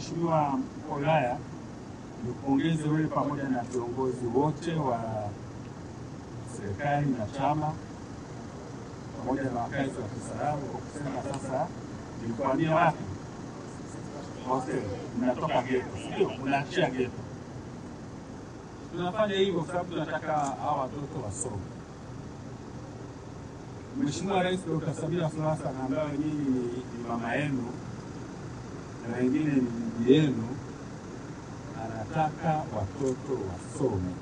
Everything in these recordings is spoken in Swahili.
Mheshimiwa Mkuu wa Wilaya, nikupongeze wewe pamoja na viongozi wote wa serikali na chama pamoja na wakazi wa Kisarawe kwa kusema sasa nikuhamia wapi? Hostel. Mnatoka ghetto, sio? Mnaachia ghetto. Tunafanya hivyo kwa sababu tunataka hao watoto wasome. Mheshimiwa Rais Dr. Samia Suluhu Hassan ambaye nyinyi ni mama yenu na wengine ni bibi yenu, anataka watoto wasome.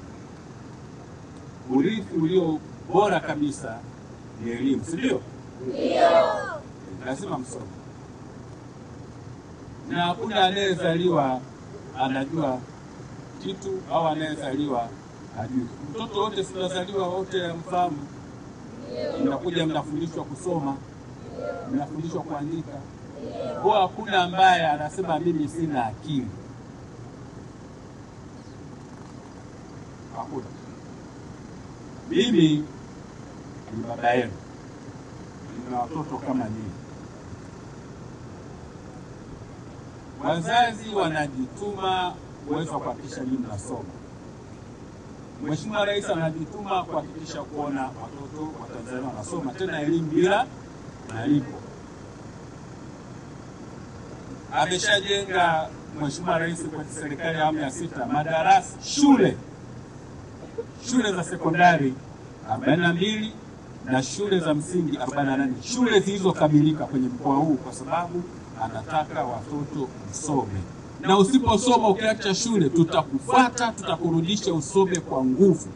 Urithi ulio bora kabisa ni elimu, si ndio? Ndio. Lazima msome. Na hakuna anayezaliwa anajua kitu au anayezaliwa hajui. Mtoto wote tunazaliwa wote mfahamu. Mnakuja mnafundishwa kusoma, mnafundishwa kuandika. Kwa hakuna ambaye anasema mimi sina akili. Hakuna. Mimi ni baba yenu. Nina watoto kama nyinyi. Wazazi wanajituma kuweza kuhakikisha nyinyi mnasoma. Mheshimiwa Rais anajituma kuhakikisha kuona watoto wa Tanzania wanasoma, tena elimu bila malipo. Ameshajenga Mheshimiwa Rais kwa serikali ya awamu ya 6 madarasa shule za sekondari 42 na shule za msingi 48, shule zilizokamilika kwenye mkoa huu, kwa sababu anataka watoto msome. Na usiposoma ukiacha shule, tutakufuata, tutakurudisha usome kwa nguvu,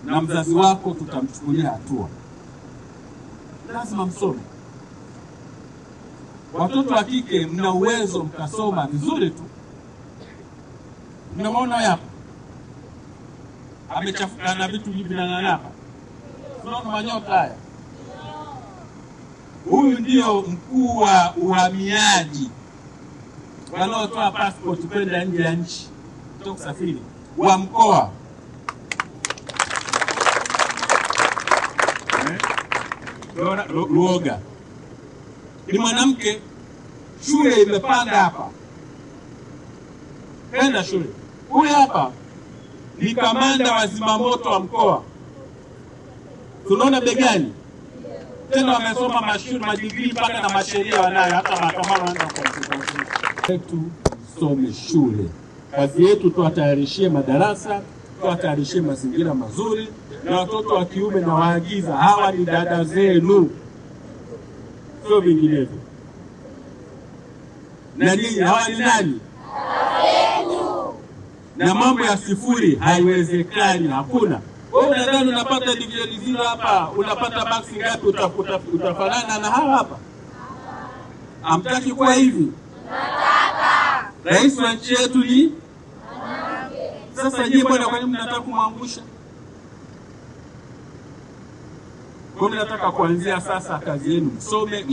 na mzazi wako tutamchukulia hatua. Lazima msome. Watoto wa kike mna uwezo mkasoma vizuri tu. Mnaona hapa amechafuka na vitu vinang'ana hapa. Tunaona manyota haya. Huyu ndio mkuu wa uhamiaji wanaotoa passport kwenda nje ya nchi kutoka kusafiri wa mkoa. Luoga ni mwanamke, shule imepanda hapa, kwenda shule. Huyu hapa ni kamanda wa zimamoto wa mkoa, tunaona begani. Tena wamesoma mashule madigrii mpaka na masheria wanayo, hata mahakamani wanaenda kwa tusome shule. Kazi yetu tuwatayarishie madarasa, tuwatayarishie mazingira mazuri, na watoto wa kiume na waagiza hawa ni dada zenu, sio vinginevyo. Na ninyi hawa ni nani? Na mambo ya sifuri haiwezekani, hakuna. Wewe unadhani unapata division 0 hapa, unapata max ngapi? Utafanana na hawa hapa? Hamtaki kuwa hivi? Nataka. Rais wa nchi yetu ni mwanamke. Sasa nyinyi bwana, kwa nini mnataka kumwangusha? Kwa nini nataka kuanzia sasa kazi yenu msome.